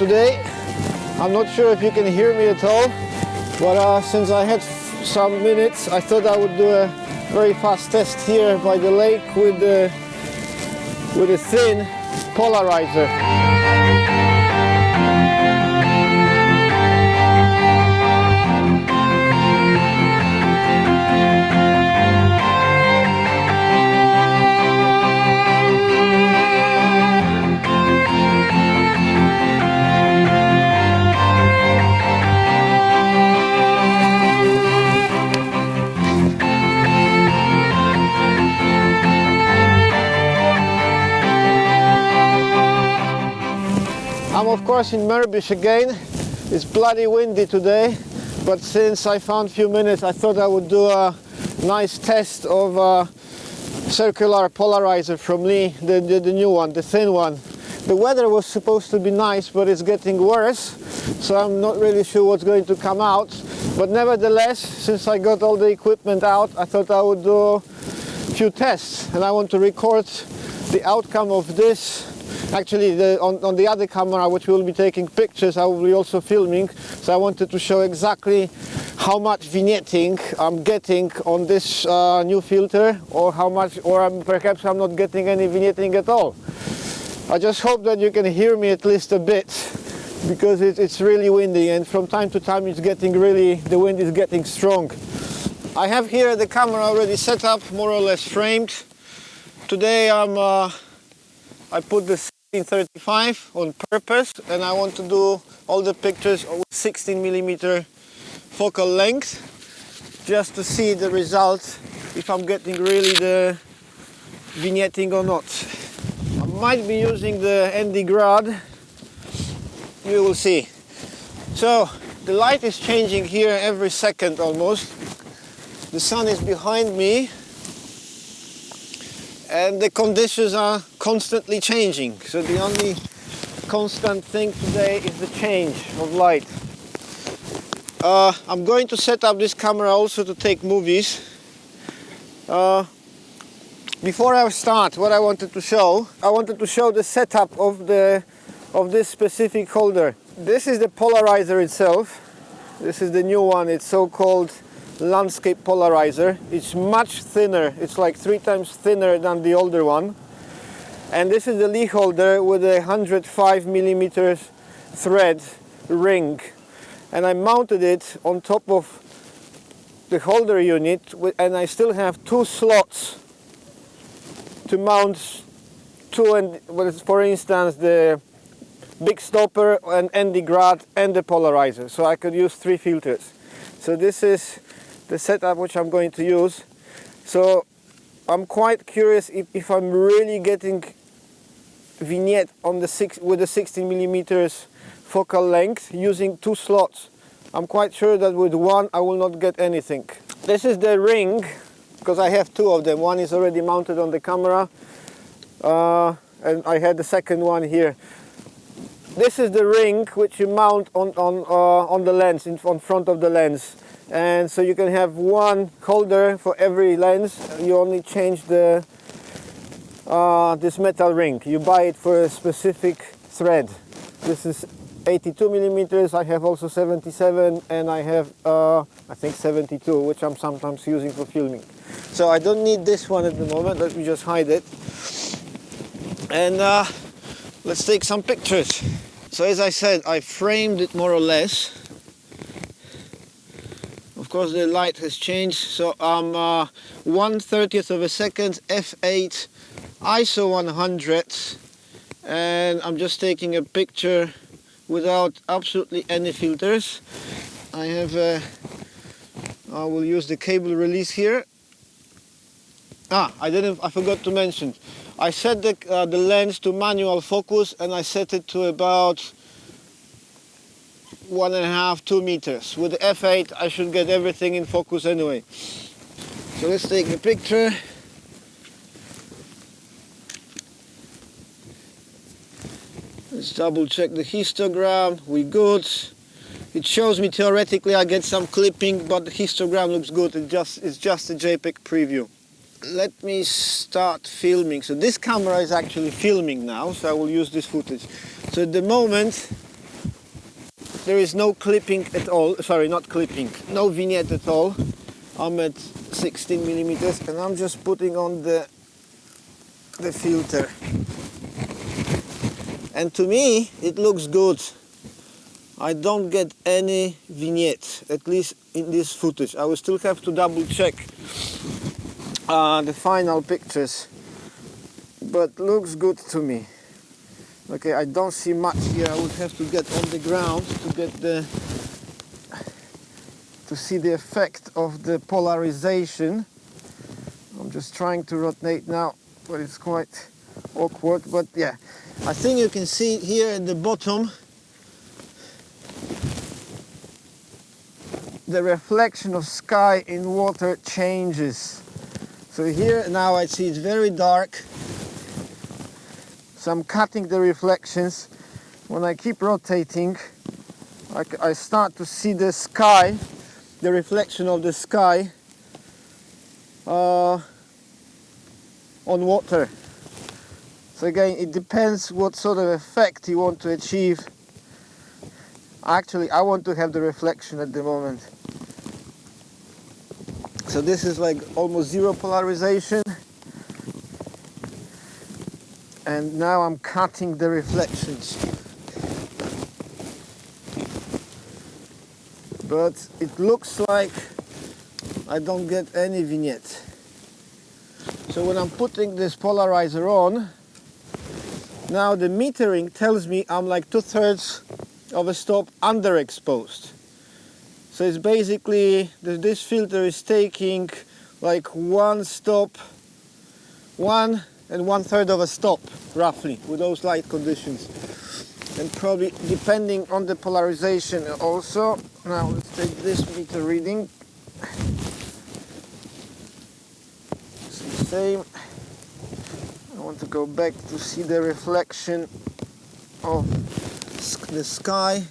today. I'm not sure if you can hear me at all, but since I had some minutes, I thought I would do a very fast test here by the lake with a thin polarizer. I'm of course in Merbish again. It's bloody windy today, but since I found a few minutes, I thought I would do a nice test of a circular polarizer from Lee, the new one, the thin one. The weather was supposed to be nice, but it's getting worse, so I'm not really sure what's going to come out. But nevertheless, since I got all the equipment out, I thought I would do a few tests, and I want to record the outcome of this. Actually, on the other camera, which will be taking pictures, I will be also filming. So I wanted to show exactly how much vignetting I'm getting on this new filter, or how much, perhaps I'm not getting any vignetting at all. I just hope that you can hear me at least a bit, because it's really windy, and from time to time it's getting the wind is getting strong. I have here the camera already set up, more or less framed. Today I put the 1635 on purpose, and I want to do all the pictures with 16mm focal length, just to see the result, if I'm getting really the vignetting or not. I might be using the grad, you will see. So the light is changing here every second almost. The sun is behind me, and the conditions are constantly changing. So the only constant thing today is the change of light. I'm going to set up this camera also to take movies. Before I start, what I wanted to show the setup of this specific holder. This is the polarizer itself. This is the new one. It's so-called landscape polarizer. It's much thinner. It's like 3 times thinner than the older one. And this is the Lee holder with a 105mm thread ring. And I mounted it on top of the holder unit, and I still have 2 slots to mount two, and for instance the big stopper and the grad and the polarizer. So I could use 3 filters. So this is the setup which I'm going to use. So I'm quite curious if I'm really getting vignette on with the 16mm focal length using 2 slots. I'm quite sure that with one I will not get anything. This is the ring, because I have 2 of them. One is already mounted on the camera, and I had the second one here. This is the ring which you mount on the lens, on front of the lens. And so you can have one holder for every lens. You only change the this metal ring. You buy it for a specific thread. This is 82mm. I have also 77, and I have I think 72, which I'm sometimes using for filming. So I don't need this one at the moment. Let me just hide it. And let's take some pictures. So as I said, I framed it more or less. Of course the light has changed, so I'm 1/30th of a second, f8, ISO 100, and I'm just taking a picture without absolutely any filters. I will use the cable release here. I forgot to mention, I set the lens to manual focus, and I set it to about 1.5 to 2 meters. With the f8 I should get everything in focus anyway. So let's take a picture. Let's double check the histogram. We're good. It shows me theoretically I get some clipping, but the histogram looks good. It's just a JPEG preview. Let me start filming. So this camera is actually filming now, so I will use this footage. So at the moment there is no clipping at all. Sorry, not clipping. No vignette at all. I'm at 16 millimeters, and I'm just putting on the filter. And to me, it looks good. I don't get any vignette, at least in this footage. I will still have to double check the final pictures, but looks good to me. Okay, I don't see much here. I would have to get on the ground to get to see the effect of the polarization. I'm just trying to rotate now, but it's quite awkward. But yeah, I think you can see here at the bottom the reflection of sky in water changes. So here now I see it's very dark. So I'm cutting the reflections. When I keep rotating, I start to see the sky, the reflection of the sky on water. So again, it depends what sort of effect you want to achieve. Actually, I want to have the reflection at the moment. So this is like almost zero polarization. And now I'm cutting the reflections. But it looks like I don't get any vignette. So when I'm putting this polarizer on, now the metering tells me I'm like 2/3 of a stop underexposed. So it's basically, this filter is taking like 1 stop, 1 and 1/3 of a stop, roughly, with those light conditions. And probably depending on the polarization also. Now let's take this meter reading. It's the same. I want to go back to see the reflection of the sky.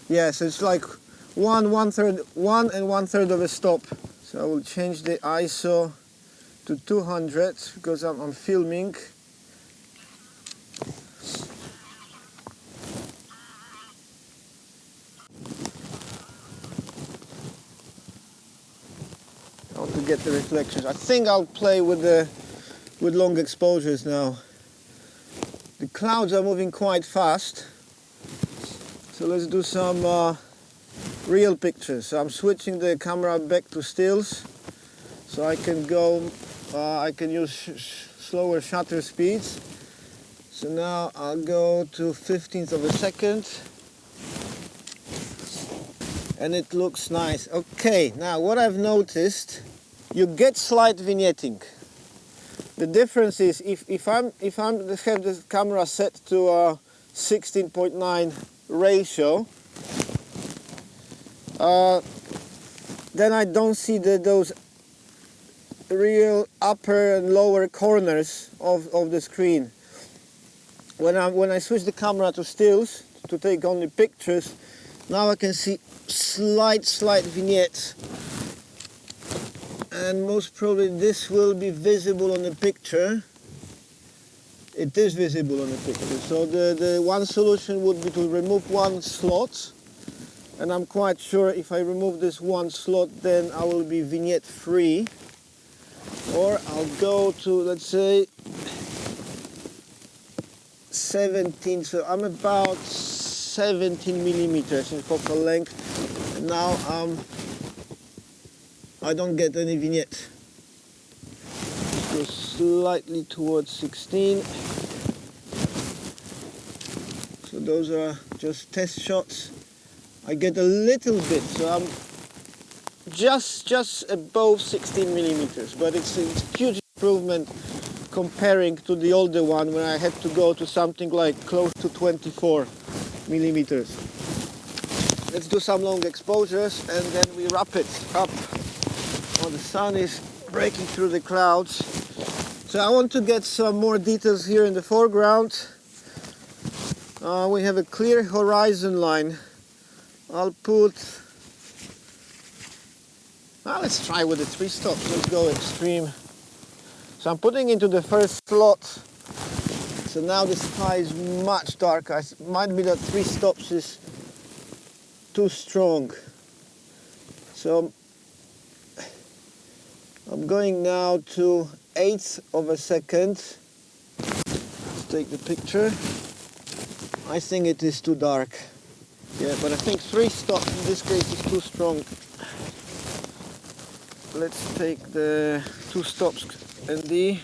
Yeah, so it's like 1 and 1/3 of a stop. So I will change the ISO to 200 because I'm filming. I want to get the reflections. I think I'll play with long exposures now. The clouds are moving quite fast, so let's do some real pictures. So I'm switching the camera back to stills, so I can go. I can use slower shutter speeds. So now I'll go to 1/15 of a second, and it looks nice. Okay, now what I've noticed, you get slight vignetting. The difference is if I have the camera set to a 16.9 ratio, then I don't see those real upper and lower corners of the screen. When I switch the camera to stills to take only pictures, now I can see slight vignettes. And most probably this will be visible on the picture. It is visible on the picture. So the one solution would be to remove one slot. And I'm quite sure if I remove this one slot, then I will be vignette free. Or I'll go to, let's say, 17. So I'm about 17 millimeters in focal length. And now I don't get any vignette. Go slightly towards 16. So those are just test shots. I get a little bit, so I'm just above 16 millimeters, but it's a huge improvement comparing to the older one when I had to go to something like close to 24 millimeters. Let's do some long exposures and then we wrap it up. Oh, the sun is breaking through the clouds. So I want to get some more details here in the foreground. We have a clear horizon line. I'll put, let's try with the 3 stops. Let's go extreme. So I'm putting into the first slot. So now the sky is much darker. It might be that 3 stops is too strong. So I'm going now to 1/8 of a second. Let's take the picture. I think it is too dark. Yeah, but I think 3 stops in this case is too strong. Let's take the 2 stops ND.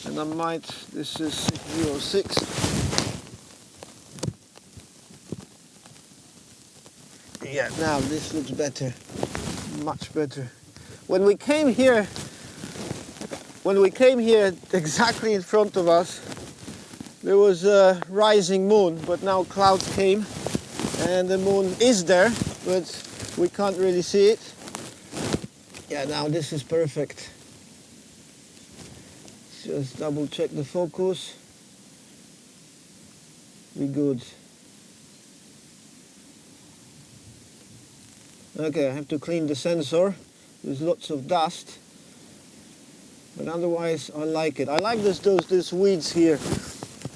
And I might, this is 606. Yeah, now this looks better, much better. When we came here exactly in front of us, there was a rising moon, but now clouds came and the moon is there, but we can't really see it. Yeah, now this is perfect. Just double check the focus. Be good. Okay, I have to clean the sensor. There's lots of dust. But otherwise, I like it. I like these weeds here.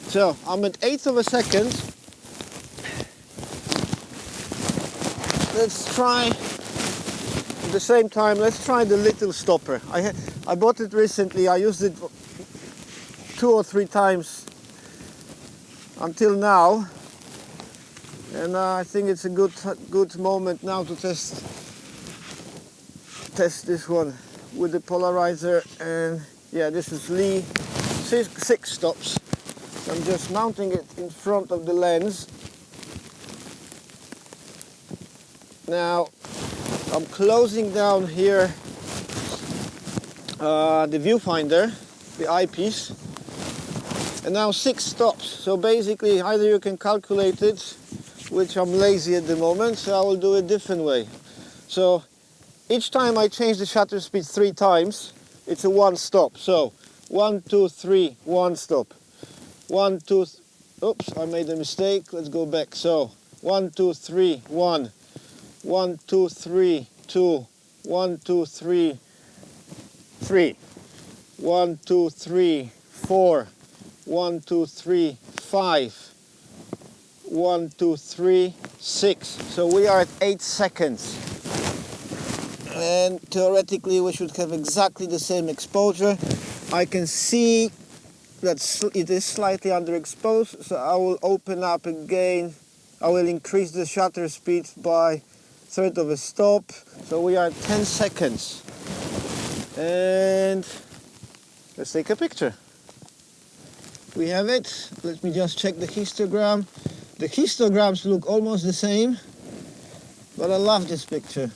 So, I'm at 1/8 of a second. Let's try, at the same time, let's try the little stopper. I bought it recently. I used it 2 or 3 times until now. And I think it's a good moment now to test this one with the polarizer. And yeah, this is Lee 6 stops. So I'm just mounting it in front of the lens. Now I'm closing down here the viewfinder, the eyepiece, and now 6 stops. So basically either you can calculate it, which I'm lazy at the moment, so I will do it a different way. So each time I change the shutter speed 3 times, it's a 1 stop. So 1, 2, 3, 1 stop. 1, 2, oops, I made a mistake. Let's go back. So 1, 2, 3, 1. 1, 2, 3, 2. 1, 2, 3, 3. 1, 2, 3, 4. 1, 2, 3, 5. 1, 2, 3, 6. So we are at 8 seconds. And theoretically we should have exactly the same exposure. I can see that it is slightly underexposed, so I will open up again. I will increase the shutter speed by 1/3 of a stop. So we are at 10 seconds. And let's take a picture. We have it. Let me just check the histogram. The histograms look almost the same, but I love this picture.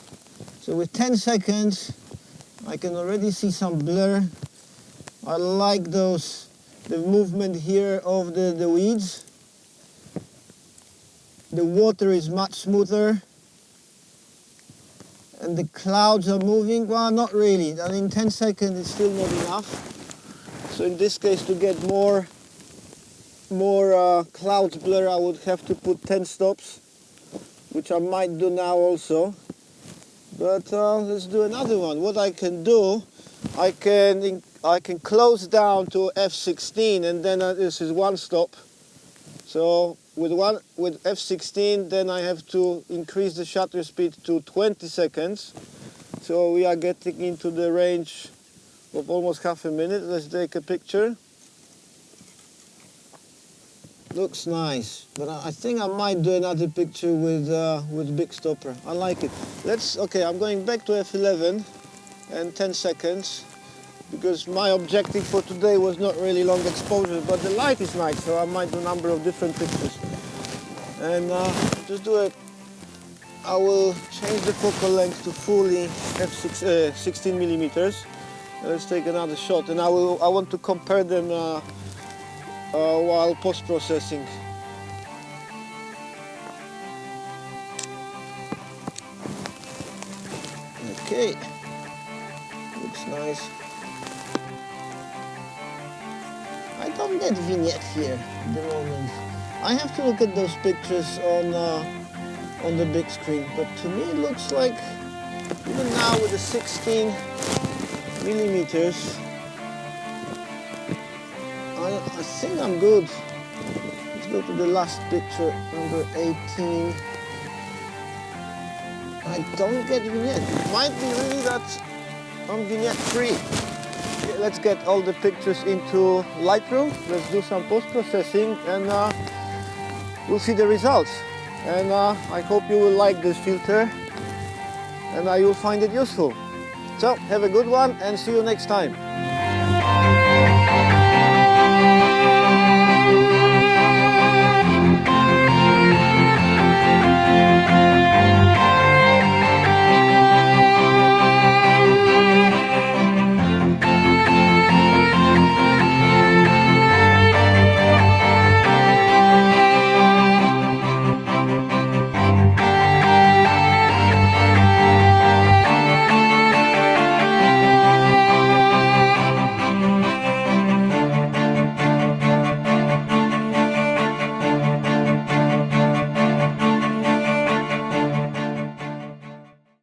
So with 10 seconds, I can already see some blur. I like the movement here of the weeds. The water is much smoother. And the clouds are moving. Well, not really. I mean, 10 seconds is still not enough. So in this case, to get more clouds blur, I would have to put 10 stops, which I might do now also. But let's do another one. What I can do, I can close down to f16, and then this is 1 stop. So with f16, then I have to increase the shutter speed to 20 seconds. So we are getting into the range of almost half a minute. Let's take a picture. Looks nice, but I think I might do another picture with big stopper. I like it. Okay, I'm going back to f11 and 10 seconds, because my objective for today was not really long exposure, but the light is nice, so I might do a number of different pictures. And just do it. I will change the focal length to fully 16 millimeters. Let's take another shot, and I want to compare them while post-processing. Okay, looks nice. I don't get vignette here at the moment. I have to look at those pictures on the big screen, but to me it looks like, even now with the 16 millimeters, I think I'm good. It's go to the last picture, number 18. I don't get vignette. It might be really that I'm vignette free. Okay, let's get all the pictures into Lightroom. Let's do some post-processing and we'll see the results. And I hope you will like this filter and you'll find it useful. So have a good one and see you next time.